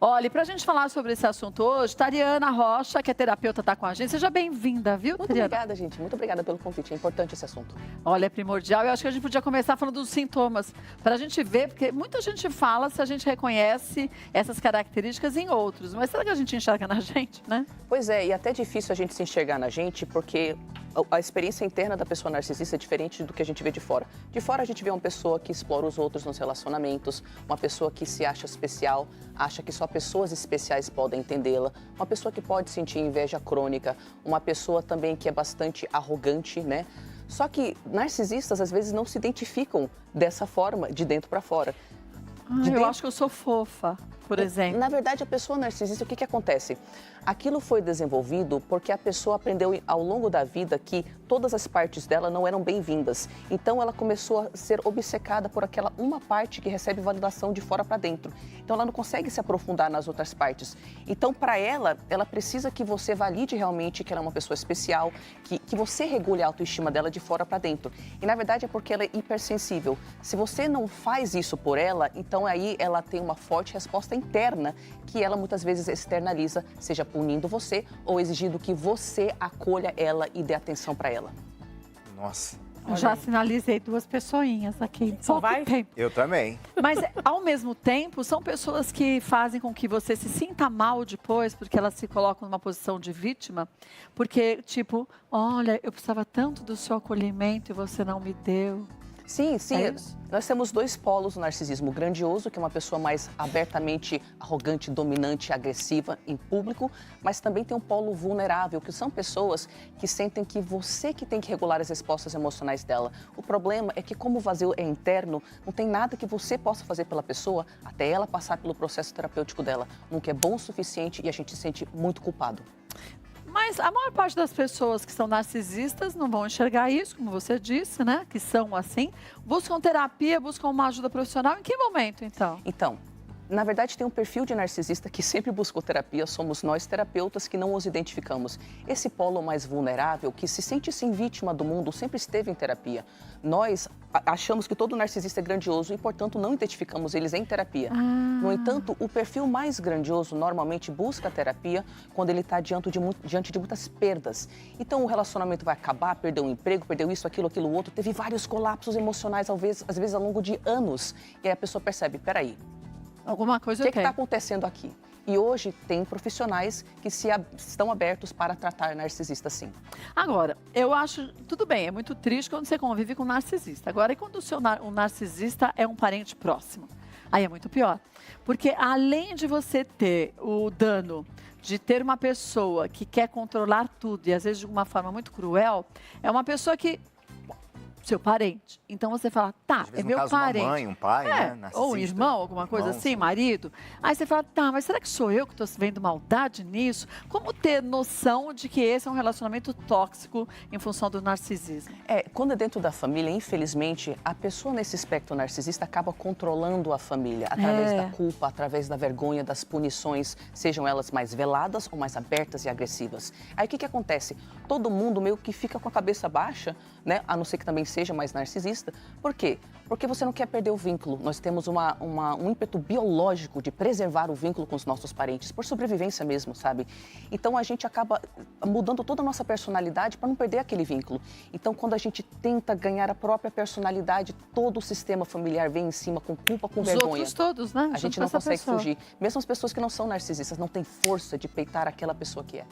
Olha, para a gente falar sobre esse assunto hoje, Tariana Rocha, que é terapeuta, está com a gente. Seja bem-vinda, viu, Muito Tariana? obrigada, gente. Muito obrigada pelo convite. É importante esse assunto. Olha, é primordial. Eu acho que a gente podia começar falando dos sintomas, para a gente ver, porque muita gente fala se a gente reconhece essas características em outros. Mas será que a gente enxerga na gente, né? Pois é, e até difícil a gente se enxergar na gente, porque a experiência interna da pessoa narcisista é diferente do que a gente vê de fora. De fora a gente vê uma pessoa que explora os outros nos relacionamentos, uma pessoa que se acha especial, acha que só pessoas especiais podem entendê-la, uma pessoa que pode sentir inveja crônica, uma pessoa também que é bastante arrogante, né? Só que narcisistas às vezes não se identificam dessa forma, de dentro para fora. Eu acho que eu sou fofa, por exemplo. Na verdade, a pessoa narcisista, o que acontece? Aquilo foi desenvolvido porque a pessoa aprendeu ao longo da vida que todas as partes dela não eram bem-vindas. Então, ela começou a ser obcecada por aquela uma parte que recebe validação de fora para dentro. Então, ela não consegue se aprofundar nas outras partes. Então, para ela, ela precisa que você valide realmente que ela é uma pessoa especial, que você regule a autoestima dela de fora para dentro. E, na verdade, é porque ela é hipersensível. Se você não faz isso por ela, então aí ela tem uma forte resposta interna que ela muitas vezes externaliza, seja punindo você ou exigindo que você acolha ela e dê atenção para ela. Nossa. Eu já sinalizei 2 pessoinhas aqui. Só Pouco vai? tempo. Eu também. Mas, ao mesmo tempo, são pessoas que fazem com que você se sinta mal depois, porque elas se colocam numa posição de vítima. Porque, tipo, olha, eu precisava tanto do seu acolhimento e você não me deu. Sim, sim. É isso? Nós temos 2 polos no narcisismo. O grandioso, que é uma pessoa mais abertamente arrogante, dominante, agressiva em público, mas também tem um polo vulnerável, que são pessoas que sentem que você que tem que regular as respostas emocionais dela. O problema é que, como o vazio é interno, não tem nada que você possa fazer pela pessoa até ela passar pelo processo terapêutico dela. Nunca é bom o suficiente e a gente se sente muito culpado. Mas a maior parte das pessoas que são narcisistas não vão enxergar isso, como você disse, né? Que são assim. Buscam terapia, buscam uma ajuda profissional. Em que momento, então? Então, na verdade, tem um perfil de narcisista que sempre buscou terapia, somos nós terapeutas que não os identificamos. Esse polo mais vulnerável, que se sente sim vítima do mundo, sempre esteve em terapia. Nós achamos que todo narcisista é grandioso e, portanto, não identificamos eles em terapia. No entanto, o perfil mais grandioso normalmente busca terapia quando ele está diante de muitas perdas. Então, o relacionamento vai acabar, perdeu o emprego, perdeu isso, aquilo, outro, teve vários colapsos emocionais, às vezes ao longo de anos. E aí a pessoa percebe, peraí, Alguma coisa o que está acontecendo aqui? E hoje tem profissionais que estão abertos para tratar narcisista, sim. Agora, eu acho, tudo bem, é muito triste quando você convive com um narcisista. Agora, e quando o narcisista é um parente próximo? Aí é muito pior. Porque além de você ter o dano de ter uma pessoa que quer controlar tudo e às vezes de uma forma muito cruel, é uma pessoa que... seu parente. Então você fala, tá, Às vezes, é no meu caso, parente. uma mãe, um pai, né? Narcisista. Ou um irmão, alguma coisa Irmão, assim, sim. marido. Aí você fala, tá, mas será que sou eu que estou vendo maldade nisso? Como ter noção de que esse é um relacionamento tóxico em função do narcisismo? Quando é dentro da família, infelizmente, a pessoa nesse espectro narcisista acaba controlando a família através da culpa, através da vergonha, das punições, sejam elas mais veladas ou mais abertas e agressivas. Aí o que acontece? Todo mundo meio que fica com a cabeça baixa, né? A não ser que também seja mais narcisista. Por quê? Porque você não quer perder o vínculo. Nós temos um ímpeto biológico de preservar o vínculo com os nossos parentes, por sobrevivência mesmo, sabe? Então a gente acaba mudando toda a nossa personalidade para não perder aquele vínculo. Então quando a gente tenta ganhar a própria personalidade, todo o sistema familiar vem em cima com culpa, com vergonha. Os outros todos, né? A gente não consegue fugir. Mesmo as pessoas que não são narcisistas não têm força de peitar aquela pessoa que é.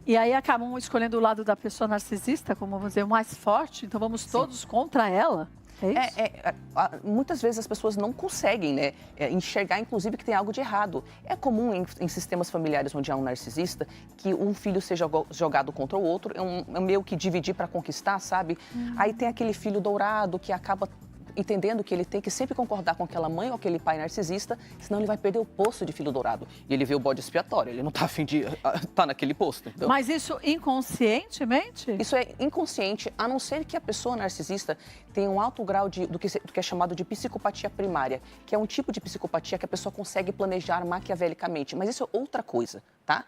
E aí acabam escolhendo o lado da pessoa narcisista, como vamos dizer, o mais forte. Então vamos todos contra ela. É isso? Muitas vezes as pessoas não conseguem, né, enxergar, inclusive, que tem algo de errado. É comum em sistemas familiares onde há um narcisista que um filho seja jogado contra o outro, é meio que dividir para conquistar, sabe? Aí tem aquele filho dourado que acaba entendendo que ele tem que sempre concordar com aquela mãe ou aquele pai narcisista, senão ele vai perder o posto de filho dourado. E ele vê o bode expiatório, ele não está a fim de estar naquele posto. Então, mas isso inconscientemente? isso é inconsciente, a não ser que a pessoa narcisista tenha um alto grau do que é chamado de psicopatia primária, que é um tipo de psicopatia que a pessoa consegue planejar maquiavelicamente. Mas isso é outra coisa, tá?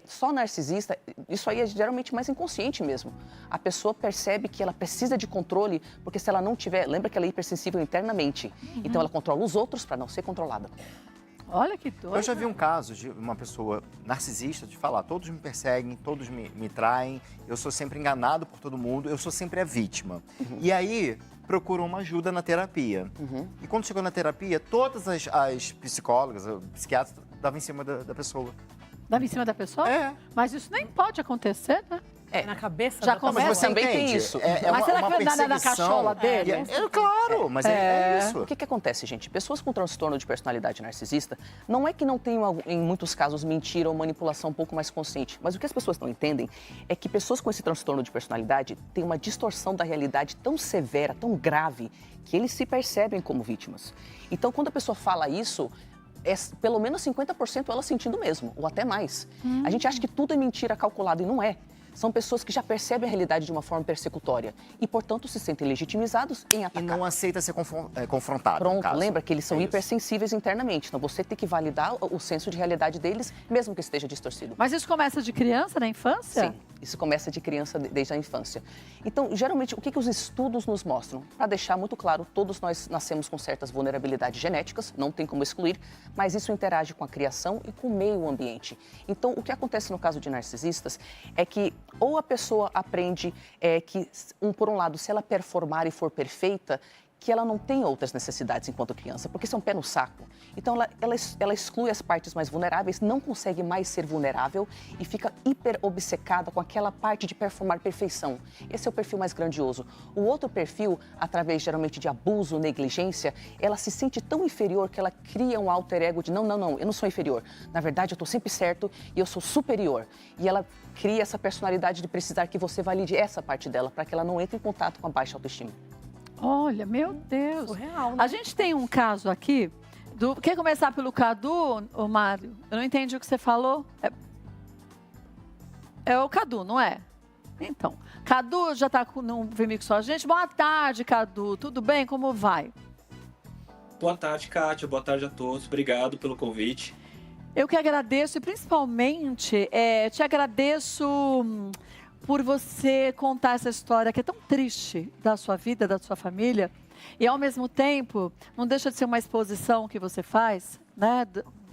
Só narcisista, isso aí é geralmente mais inconsciente mesmo. A pessoa percebe que ela precisa de controle, porque se ela não tiver, lembra que ela é hipersensível internamente. Então ela controla os outros para não ser controlada. Olha que doido. Eu já vi um caso de uma pessoa narcisista de falar, todos me perseguem, todos me traem, eu sou sempre enganado por todo mundo, eu sou sempre a vítima. E aí, procuram uma ajuda na terapia. E quando chegou na terapia, todas as psicólogas, psiquiatras, davam em cima da pessoa. Dava em cima da pessoa? É. Mas isso nem pode acontecer, né? Na cabeça Já da começa- pessoa. Também tem entende? isso. Mas será que vai dar na cachola dele? Claro, mas é isso. O que acontece, gente? Pessoas com transtorno de personalidade narcisista, não é que não tenham, em muitos casos, mentira ou manipulação um pouco mais consciente. Mas o que as pessoas não entendem é que pessoas com esse transtorno de personalidade têm uma distorção da realidade tão severa, tão grave, que eles se percebem como vítimas. Então, quando a pessoa fala isso, é pelo menos 50% ela sentindo mesmo, ou até mais. A gente acha que tudo é mentira calculada e não é. São pessoas que já percebem a realidade de uma forma persecutória e, portanto, se sentem legitimizados em E atacar. não aceita ser confrontado, no Pronto, caso. lembra que eles são É isso. hipersensíveis internamente. Então, você tem que validar o senso de realidade deles, mesmo que esteja distorcido. Mas isso começa de criança, na infância? Sim, isso começa de criança, desde a infância. Então, geralmente, o que os estudos nos mostram? Para deixar muito claro, todos nós nascemos com certas vulnerabilidades genéticas, não tem como excluir, mas isso interage com a criação e com o meio ambiente. Então, o que acontece no caso de narcisistas é que ou a pessoa aprende que, por um lado, se ela performar e for perfeita, que ela não tem outras necessidades enquanto criança, porque isso é um pé no saco. Então, ela exclui as partes mais vulneráveis, não consegue mais ser vulnerável e fica hiper obcecada com aquela parte de performar perfeição. Esse é o perfil mais grandioso. O outro perfil, através geralmente de abuso, negligência, ela se sente tão inferior que ela cria um alter ego de não, eu não sou inferior. Na verdade, eu estou sempre certo e eu sou superior. E ela cria essa personalidade de precisar que você valide essa parte dela para que ela não entre em contato com a baixa autoestima. Olha, meu Deus. Surreal, né? A gente tem um caso aqui. Quer começar pelo Cadu, ô Mário? Eu não entendi o que você falou. É o Cadu, não é? Então, Cadu já está no Vimix com a gente. Boa tarde, Cadu. Tudo bem? Como vai? Boa tarde, Kátia. Boa tarde a todos. Obrigado pelo convite. Eu que agradeço e principalmente te agradeço por você contar essa história que é tão triste da sua vida, da sua família. E ao mesmo tempo, não deixa de ser uma exposição que você faz, né,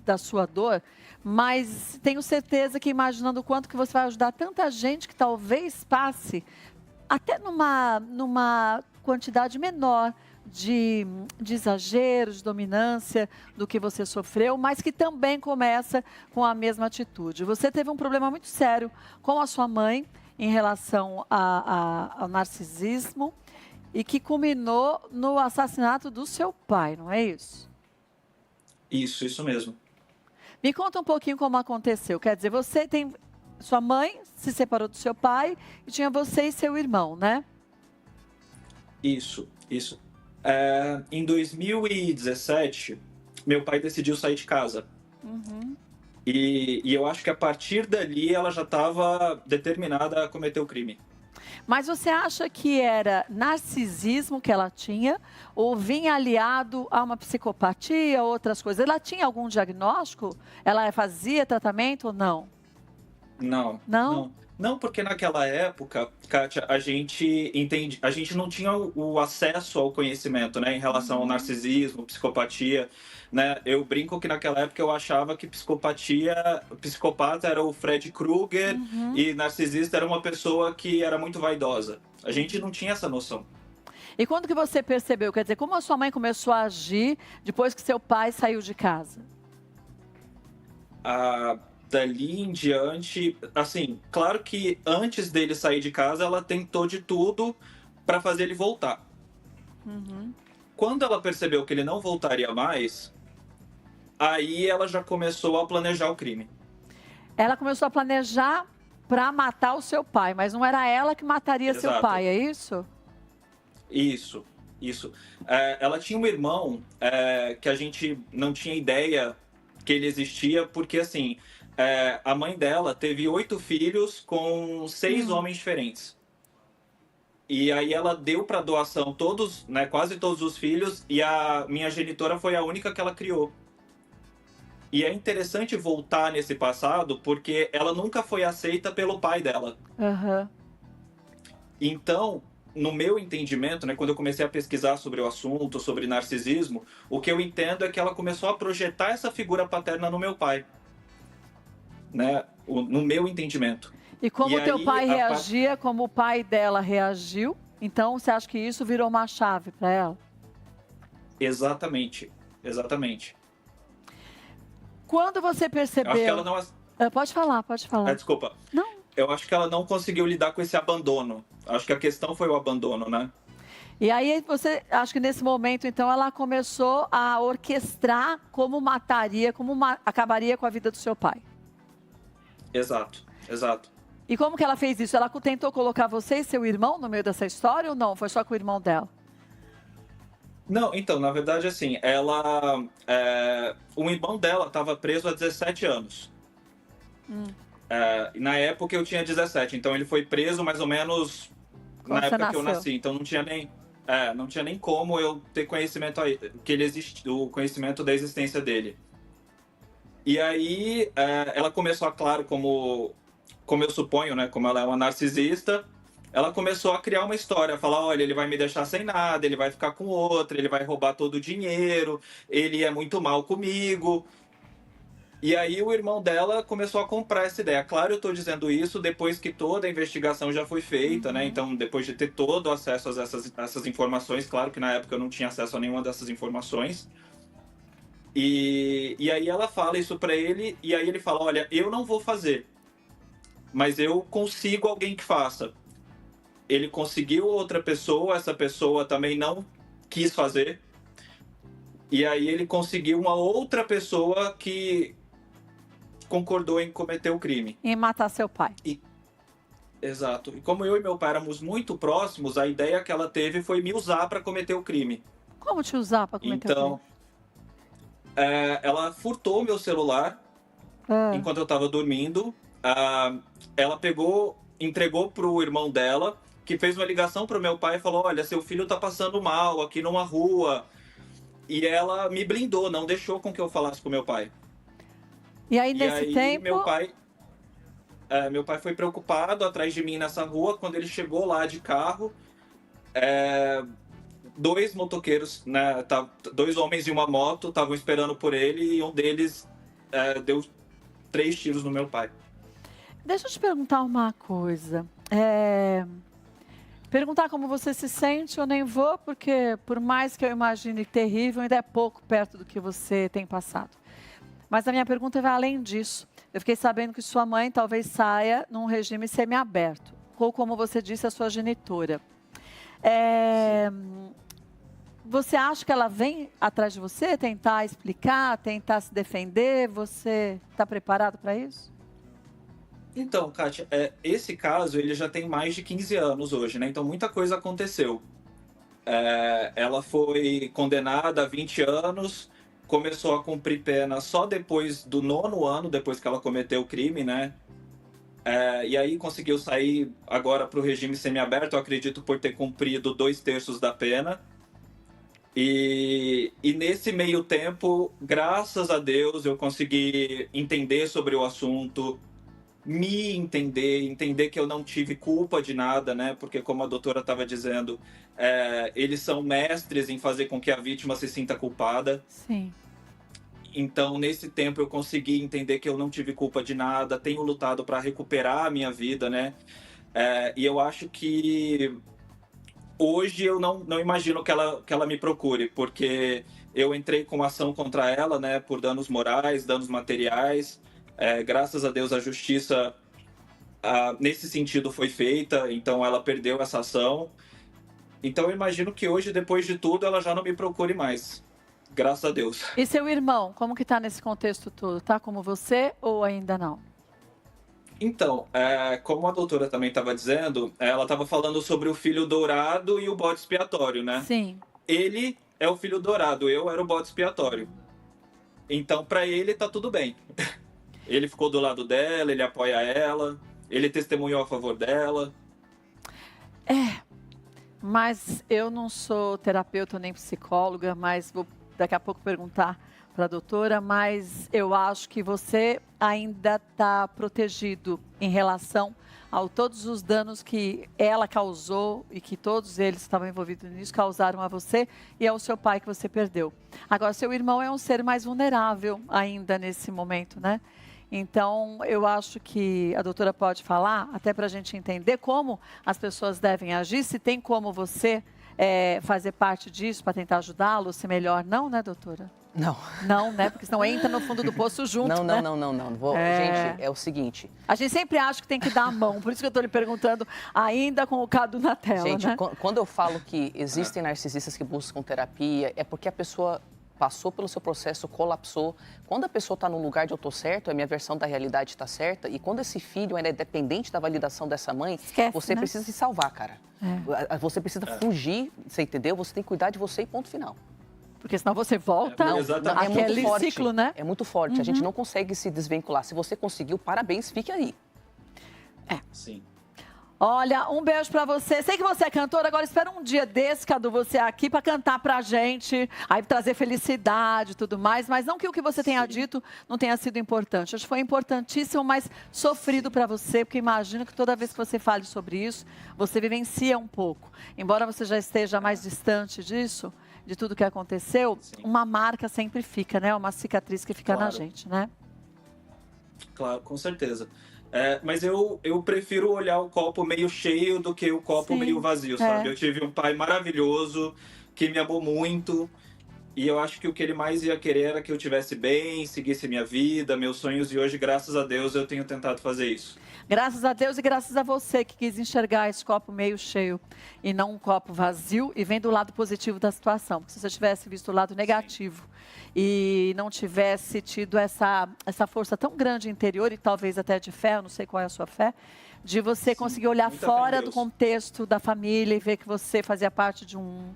da sua dor. Mas tenho certeza que imaginando o quanto que você vai ajudar tanta gente que talvez passe até numa quantidade menor de exagero, de dominância do que você sofreu, mas que também começa com a mesma atitude. Você teve um problema muito sério com a sua mãe em relação ao narcisismo e que culminou no assassinato do seu pai, não é isso? Isso mesmo. Me conta um pouquinho como aconteceu. Quer dizer, sua mãe se separou do seu pai e tinha você e seu irmão, né? Isso. Em 2017, meu pai decidiu sair de casa. E eu acho que a partir dali ela já estava determinada a cometer o crime. Mas você acha que era narcisismo que ela tinha ou vinha aliado a uma psicopatia, outras coisas? Ela tinha algum diagnóstico? Ela fazia tratamento ou não? Não. Não, porque naquela época, Kátia, a gente não tinha o acesso ao conhecimento, né, em relação ao narcisismo, psicopatia, né? Eu brinco que naquela época eu achava que psicopata era o Fred Krueger e narcisista era uma pessoa que era muito vaidosa. A gente não tinha essa noção. E quando que você percebeu? Quer dizer, como a sua mãe começou a agir depois que seu pai saiu de casa? Dali em diante, assim, claro que antes dele sair de casa, ela tentou de tudo para fazer ele voltar. Quando ela percebeu que ele não voltaria mais, aí ela já começou a planejar o crime. Ela começou a planejar para matar o seu pai, mas não era ela que mataria seu Exato. pai, é isso? Isso. Ela tinha um irmão que a gente não tinha ideia que ele existia, porque assim, a mãe dela teve 8 filhos com 6 homens diferentes. E aí ela deu para doação todos, né, quase todos os filhos, e a minha genitora foi a única que ela criou. E é interessante voltar nesse passado, porque ela nunca foi aceita pelo pai dela. Aham. Então, no meu entendimento, né, quando eu comecei a pesquisar sobre o assunto, sobre narcisismo, o que eu entendo é que ela começou a projetar essa figura paterna no meu pai, né, no meu entendimento. E como E o teu aí, pai a pa- reagia, como o pai dela reagiu, então você acha que isso virou uma chave para ela? Exatamente, exatamente. Quando você Eu acho que ela percebeu... não... Pode falar, pode falar. desculpa. Não. Eu acho que ela não conseguiu lidar com esse abandono. Acho que a questão foi o abandono, né? E aí você, acho que nesse momento, então, ela começou a orquestrar como mataria, acabaria com a vida do seu pai. Exato, exato. E como que ela fez isso? Ela tentou colocar você e seu irmão no meio dessa história ou não? Foi só com o irmão dela? Não, então, na verdade, assim, o irmão dela estava preso há 17 anos. E na época eu tinha 17, então ele foi preso mais ou menos Quando na você época que eu nasceu. nasci. Então não tinha nem como eu ter conhecimento que ele existe, o conhecimento da existência dele. E aí ela começou, claro, como eu suponho, né, como ela é uma narcisista, ela começou a criar uma história, falar, olha, ele vai me deixar sem nada, ele vai ficar com outra, ele vai roubar todo o dinheiro, ele é muito mal comigo. E aí o irmão dela começou a comprar essa ideia. Claro, eu estou dizendo isso depois que toda a investigação já foi feita, né? Então, depois de ter todo o acesso a essas informações, claro que na época eu não tinha acesso a nenhuma dessas informações. E aí ela fala isso para ele, e aí ele fala, olha, eu não vou fazer, mas eu consigo alguém que faça. Ele conseguiu outra pessoa, essa pessoa também não quis fazer. E aí ele conseguiu uma outra pessoa que concordou em cometer o crime. Em matar seu pai. Exato. E como eu e meu pai éramos muito próximos, a ideia que ela teve foi me usar para cometer o crime. Como te usar para cometer o Então, ela furtou meu celular crime? enquanto eu estava dormindo. Ela entregou pro irmão dela, que fez uma ligação pro meu pai e falou, olha, seu filho tá passando mal aqui numa rua. E ela me blindou, não deixou com que eu falasse com meu pai. E aí, E nesse aí, tempo... meu pai foi preocupado atrás de mim nessa rua. Quando ele chegou lá de carro, dois motoqueiros, né, dois homens em uma moto estavam esperando por ele, e um deles deu 3 tiros no meu pai. Deixa eu te perguntar uma coisa. Perguntar como você se sente, eu nem vou, porque por mais que eu imagine terrível, ainda é pouco perto do que você tem passado. Mas a minha pergunta vai além disso. Eu fiquei sabendo que sua mãe talvez saia num regime semiaberto, ou como você disse, a sua genitora. Você acha que ela vem atrás de você, tentar explicar, tentar se defender? Você está preparado para isso? Então, Kátia, esse caso ele já tem mais de 15 anos hoje, né? Então muita coisa aconteceu. Ela foi condenada a 20 anos, começou a cumprir pena só depois do 9º ano, depois que ela cometeu o crime, né? E aí conseguiu sair agora para o regime semiaberto, eu acredito por ter cumprido 2/3 da pena. E nesse meio tempo, graças a Deus, eu consegui entender sobre o assunto, entender que eu não tive culpa de nada, né? Porque como a doutora estava dizendo, eles são mestres em fazer com que a vítima se sinta culpada. Sim. Então, nesse tempo, eu consegui entender que eu não tive culpa de nada, tenho lutado para recuperar a minha vida, né? E eu acho que hoje eu não imagino que ela me procure, porque eu entrei com ação contra ela, né, por danos morais, danos materiais. Graças a Deus a justiça nesse sentido foi feita, então ela perdeu essa ação. Então eu imagino que hoje, depois de tudo, ela já não me procure mais. Graças a Deus. E seu irmão, como que tá nesse contexto todo? Tá como você ou ainda não? Então, como a doutora também estava dizendo, ela estava falando sobre o filho dourado e o bode expiatório, né? Sim. Ele é o filho dourado, eu era o bode expiatório. Então, para ele, tá tudo bem. Ele ficou do lado dela, ele apoia ela, ele testemunhou a favor dela. Mas eu não sou terapeuta nem psicóloga, mas vou daqui a pouco perguntar para a doutora, mas eu acho que você ainda está protegido em relação a todos os danos que ela causou e que todos eles estavam envolvidos nisso causaram a você e ao seu pai que você perdeu. Agora, seu irmão é um ser mais vulnerável ainda nesse momento, né? Então, eu acho que a doutora pode falar, até para a gente entender como as pessoas devem agir, se tem como você fazer parte disso para tentar ajudá-lo, se melhor não, né, doutora? Não. Não, né? Porque senão entra no fundo do poço junto, Não. né? Gente, é o seguinte. A gente sempre acha que tem que dar a mão, por isso que eu estou lhe perguntando, ainda com o Cadu na tela, Gente, né? quando eu falo que existem narcisistas que buscam terapia, é porque a pessoa passou pelo seu processo, colapsou. Quando a pessoa está num lugar de eu tô certo, a minha versão da realidade está certa, e quando esse filho ainda é dependente da validação dessa mãe, Esquece, você né? precisa se salvar, cara. Você precisa fugir, você entendeu? Você tem que cuidar de você e ponto final. Porque senão você volta exatamente. aquele forte, ciclo, né? É muito forte, a gente não consegue se desvincular. Se você conseguiu, parabéns, fique aí. Sim. Olha, um beijo pra você. Sei que você é cantora, agora espera um dia desse, Cadu, você aqui pra cantar pra gente, aí trazer felicidade e tudo mais, mas não que o que você tenha dito não tenha sido importante. Acho que foi importantíssimo, mas sofrido pra você, porque imagino que toda vez que você fale sobre isso, você vivencia um pouco. Embora você já esteja mais distante disso, de tudo que aconteceu, uma marca sempre fica, né? Uma cicatriz que fica na gente, né? Claro, com certeza. Mas eu prefiro olhar o copo meio cheio do que o copo meio vazio, sabe? Eu tive um pai maravilhoso, que me amou muito, e eu acho que o que ele mais ia querer era que eu estivesse bem, seguisse minha vida, meus sonhos, e hoje, graças a Deus, eu tenho tentado fazer isso. Graças a Deus e graças a você que quis enxergar esse copo meio cheio e não um copo vazio e vendo o lado positivo da situação. Porque se você tivesse visto o lado negativo e não tivesse tido essa força tão grande interior e talvez até de fé, eu não sei qual é a sua fé, de você conseguir olhar fora do contexto da família e ver que você fazia parte de um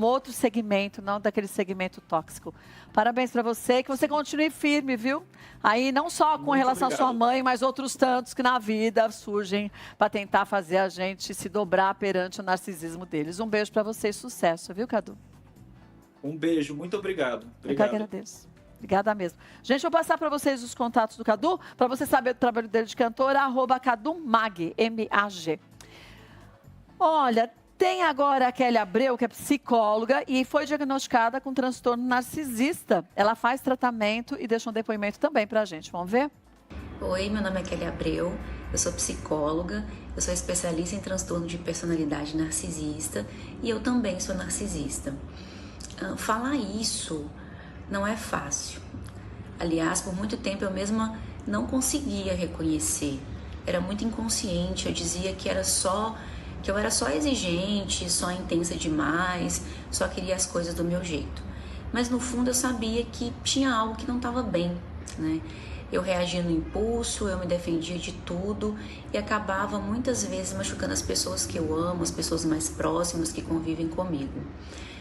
outro segmento, não daquele segmento tóxico. Parabéns para você, que você continue firme, viu? Aí não só com relação à sua mãe, mas outros tantos que na vida surgem para tentar fazer a gente se dobrar perante o narcisismo deles. Um beijo para você e sucesso, viu, Cadu? Um beijo, muito obrigado. Eu que agradeço. Obrigada mesmo. Gente, vou passar para vocês os contatos do Cadu, para você saber do trabalho dele de cantora, @CaduMag, M-A-G. Olha, tem agora a Kelly Abreu, que é psicóloga e foi diagnosticada com transtorno narcisista. Ela faz tratamento e deixa um depoimento também para a gente. Vamos ver? Oi, meu nome é Kelly Abreu, eu sou psicóloga, eu sou especialista em transtorno de personalidade narcisista e eu também sou narcisista. Falar isso não é fácil. Aliás, por muito tempo eu mesma não conseguia reconhecer. Era muito inconsciente, eu dizia que eu era só exigente, só intensa demais, só queria as coisas do meu jeito. Mas no fundo eu sabia que tinha algo que não estava bem, né? Eu reagia no impulso, eu me defendia de tudo e acabava muitas vezes machucando as pessoas que eu amo, as pessoas mais próximas que convivem comigo.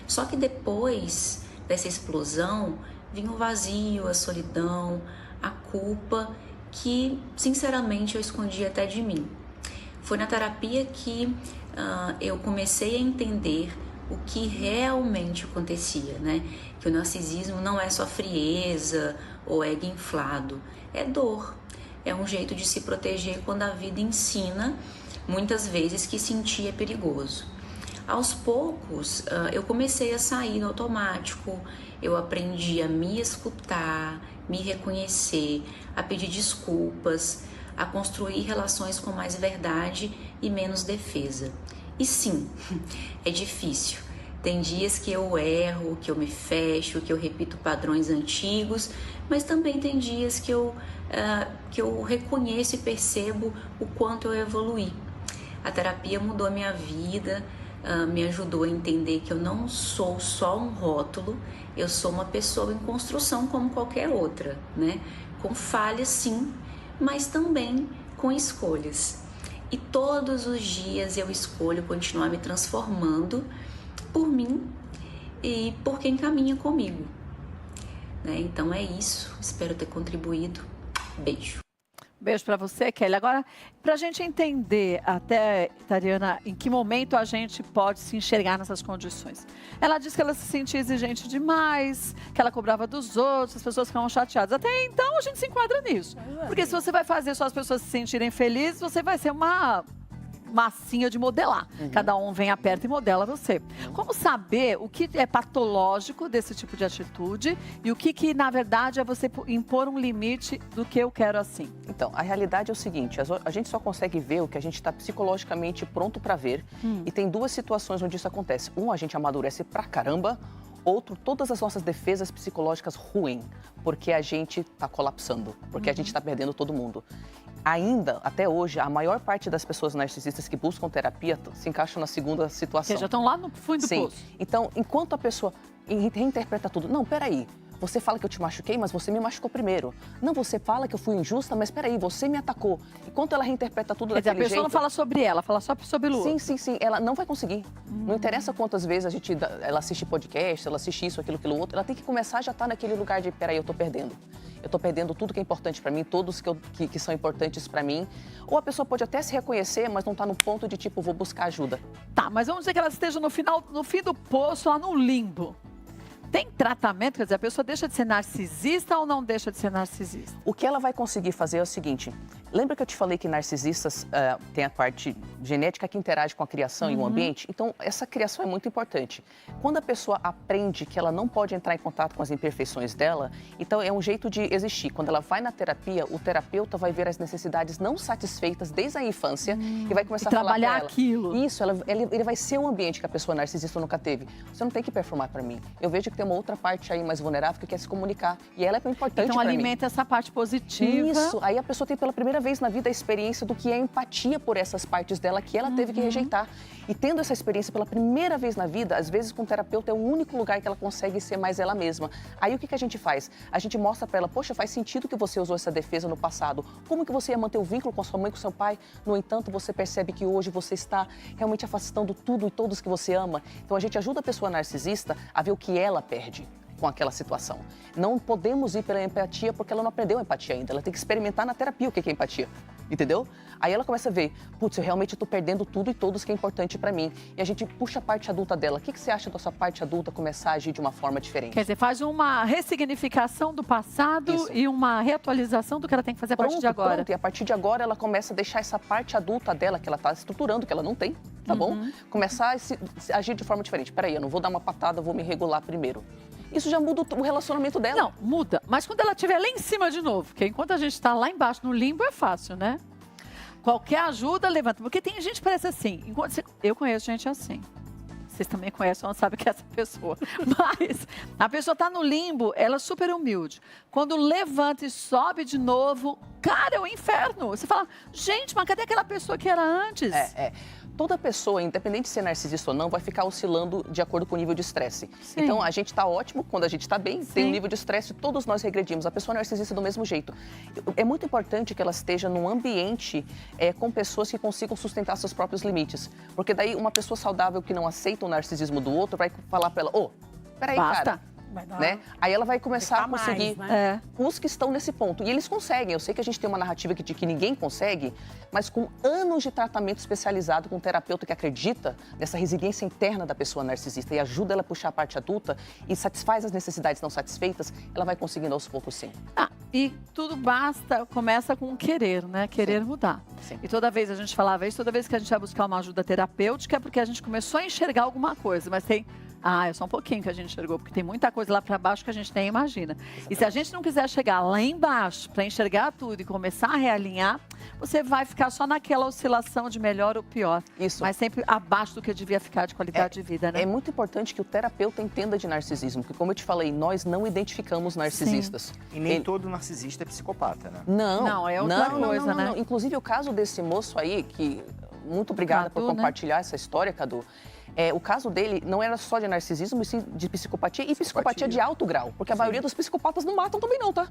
Só que depois dessa explosão, vinha o vazio, a solidão, a culpa, que sinceramente eu escondia até de mim. Foi na terapia que eu comecei a entender o que realmente acontecia, né? Que o narcisismo não é só frieza ou ego inflado, é dor, é um jeito de se proteger quando a vida ensina, muitas vezes, que sentir é perigoso. Aos poucos, eu comecei a sair no automático, eu aprendi a me escutar, me reconhecer, a pedir desculpas, a construir relações com mais verdade e menos defesa. E sim, é difícil. Tem dias que eu erro, que eu me fecho, que eu repito padrões antigos, mas também tem dias que eu reconheço e percebo o quanto eu evoluí. A terapia mudou a minha vida, me ajudou a entender que eu não sou só um rótulo, eu sou uma pessoa em construção como qualquer outra, né? Com falhas sim, mas também com escolhas. E todos os dias eu escolho continuar me transformando por mim e por quem caminha comigo, né? Então é isso, espero ter contribuído. Beijo. Beijo para você, Kelly. Agora, para a gente entender até, Tariana, em que momento a gente pode se enxergar nessas condições. Ela disse que ela se sentia exigente demais, que ela cobrava dos outros, as pessoas ficavam chateadas. Até então, a gente se enquadra nisso. Porque se você vai fazer só as pessoas se sentirem felizes, você vai ser uma massinha de modelar. Cada um vem, aperta e modela você. Como saber o que é patológico desse tipo de atitude e o que na verdade, é você impor um limite do que eu quero assim? Então, a realidade é o seguinte, a gente só consegue ver o que a gente está psicologicamente pronto para ver. E tem duas situações onde isso acontece. Um, a gente amadurece pra caramba. Outro, todas as nossas defesas psicológicas ruem, porque a gente está colapsando, porque a gente está perdendo todo mundo. Ainda, até hoje, a maior parte das pessoas narcisistas que buscam terapia se encaixam na segunda situação. Que já estão lá no fundo do poço. Então, enquanto a pessoa reinterpreta tudo, não, peraí, você fala que eu te machuquei, mas você me machucou primeiro. Não, você fala que eu fui injusta, mas peraí, você me atacou. Enquanto ela reinterpreta tudo daquele jeito... Quer dizer, a pessoa não fala sobre ela, fala só sobre o outro. Sim, ela não vai conseguir. Não interessa quantas vezes ela assiste podcast, ela assiste isso, aquilo, outro, ela tem que começar a já estar naquele lugar de, peraí, eu tô perdendo. Eu tô perdendo tudo que é importante para mim, todos que são importantes para mim. Ou a pessoa pode até se reconhecer, mas não tá no ponto de, tipo, vou buscar ajuda. Tá, mas vamos dizer que ela esteja no fim do poço, lá no limbo. Tem tratamento? Quer dizer, a pessoa deixa de ser narcisista ou não deixa de ser narcisista? O que ela vai conseguir fazer é o seguinte. Lembra que eu te falei que narcisistas têm a parte genética que interage com a criação e o ambiente? Então, essa criação é muito importante. Quando a pessoa aprende que ela não pode entrar em contato com as imperfeições dela, então é um jeito de existir. Quando ela vai na terapia, o terapeuta vai ver as necessidades não satisfeitas desde a infância e vai começar a falar trabalhar pra ela. Aquilo. Isso, ele vai ser um ambiente que a pessoa narcisista nunca teve. Você não tem que performar para mim. Eu vejo que tem uma outra parte aí mais vulnerável que quer se comunicar. E ela é importante então, para mim. alimenta essa parte positiva. Isso. Aí a pessoa tem pela primeira vez na vida a experiência do que é empatia por essas partes dela que ela teve que rejeitar. E tendo essa experiência pela primeira vez na vida, às vezes com o terapeuta é o único lugar que ela consegue ser mais ela mesma. Aí o que a gente faz? A gente mostra para ela, poxa, faz sentido que você usou essa defesa no passado. Como que você ia manter o vínculo com a sua mãe, com seu pai? No entanto, você percebe que hoje você está realmente afastando tudo e todos que você ama. Então a gente ajuda a pessoa narcisista a ver o que ela perde com aquela situação. Não podemos ir pela empatia porque ela não aprendeu empatia ainda. Ela tem que experimentar na terapia o que é empatia. Entendeu? Aí ela começa a ver, putz, eu realmente estou perdendo tudo e todos que é importante para mim. E a gente puxa a parte adulta dela. O que você acha da sua parte adulta começar a agir de uma forma diferente? Quer dizer, faz uma ressignificação do passado e uma reatualização do que ela tem que fazer a partir de agora. Pronto. E a partir de agora ela começa a deixar essa parte adulta dela, que ela está estruturando, que ela não tem, tá bom? Começar a agir de forma diferente. Peraí, eu não vou dar uma patada, eu vou me regular primeiro. Isso já muda o relacionamento dela. Não, muda. Mas quando ela estiver lá em cima de novo, porque enquanto a gente está lá embaixo no limbo é fácil, né? Qualquer ajuda, levanta. Porque tem gente que parece assim. Eu conheço gente assim. Vocês também conhecem, não sabem que é essa pessoa. Mas a pessoa está no limbo, ela é super humilde. Quando levanta e sobe de novo, cara, é o inferno. Você fala, gente, mas cadê aquela pessoa que era antes? Toda pessoa, independente de ser narcisista ou não, vai ficar oscilando de acordo com o nível de estresse. Então, a gente está ótimo quando a gente está bem, tem um nível de estresse, todos nós regredimos. A pessoa narcisista do mesmo jeito. É muito importante que ela esteja num ambiente com pessoas que consigam sustentar seus próprios limites. Porque daí uma pessoa saudável que não aceita o narcisismo do outro vai falar para ela, peraí, cara. Né? Aí ela vai começar a conseguir os que estão nesse ponto. E eles conseguem. Eu sei que a gente tem uma narrativa de que ninguém consegue, mas com anos de tratamento especializado com um terapeuta que acredita nessa resiliência interna da pessoa narcisista e ajuda ela a puxar a parte adulta e satisfaz as necessidades não satisfeitas, ela vai conseguindo aos poucos sim. E tudo começa com querer, né? Querer mudar. Sim. E toda vez a gente falava isso, toda vez que a gente vai buscar uma ajuda terapêutica é porque a gente começou a enxergar alguma coisa, mas tem... é só um pouquinho que a gente enxergou, porque tem muita coisa lá para baixo que a gente nem imagina. E se a gente não quiser chegar lá embaixo para enxergar tudo e começar a realinhar, você vai ficar só naquela oscilação de melhor ou pior. Isso. Mas sempre abaixo do que devia ficar de qualidade de vida, né? É muito importante que o terapeuta entenda de narcisismo, porque como eu te falei, nós não identificamos narcisistas. Sim. E nem todo narcisista é psicopata, né? Não, é outra coisa, né? Não. Inclusive o caso desse moço aí, que muito obrigada por compartilhar essa história, Cadu. O caso dele não era só de narcisismo, e sim de psicopatia e psicopatia de alto grau. Porque a maioria dos psicopatas não matam também não, tá?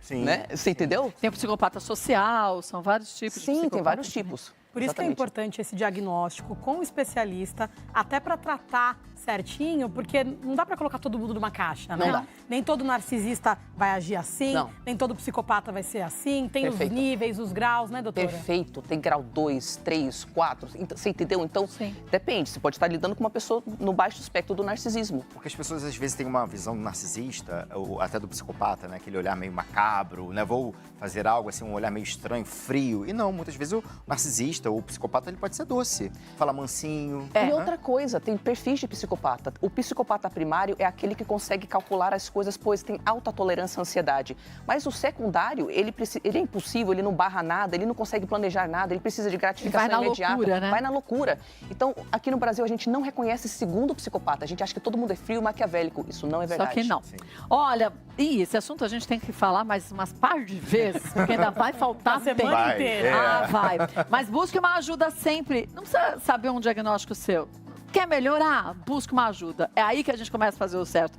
Sim. Né? Você entendeu? Tem o psicopata social, são vários tipos de psicopata. Sim, tem vários tipos. Por isso que é Exatamente. importante esse diagnóstico com o especialista, até para tratar certinho, porque não dá para colocar todo mundo numa caixa, né? Não dá. Nem todo narcisista vai agir assim, Não. nem todo psicopata vai ser assim, tem Perfeito. os níveis, os graus, né, doutora? Perfeito, tem grau 2, 3, 4, você entendeu? Então, Sim. depende, você pode estar lidando com uma pessoa no baixo espectro do narcisismo. Porque as pessoas às vezes têm uma visão do narcisista, ou até do psicopata, né? Aquele olhar meio macabro, né? Vou fazer algo assim, um olhar meio estranho, frio. E não, muitas vezes o narcisista ou o psicopata, ele pode ser doce. Fala mansinho. E né? outra coisa, tem perfis de psicopata. O psicopata primário é aquele que consegue calcular as coisas, pois tem alta tolerância à ansiedade. Mas o secundário, ele é impulsivo, ele não barra nada, ele não consegue planejar nada, ele precisa de gratificação Vai na imediata. loucura, né? Vai na loucura. Então, aqui no Brasil, a gente não reconhece esse segundo psicopata. A gente acha que todo mundo é frio e maquiavélico. Isso não é Só verdade. que não. Sim. Olha, esse assunto a gente tem que falar mais umas par de vezes, porque ainda vai faltar A semana tempo. Vai, inteira. é. Ah, vai. Mas busque uma ajuda sempre. Não precisa saber um diagnóstico seu. Quer melhorar? Busque uma ajuda. É aí que a gente começa a fazer o certo.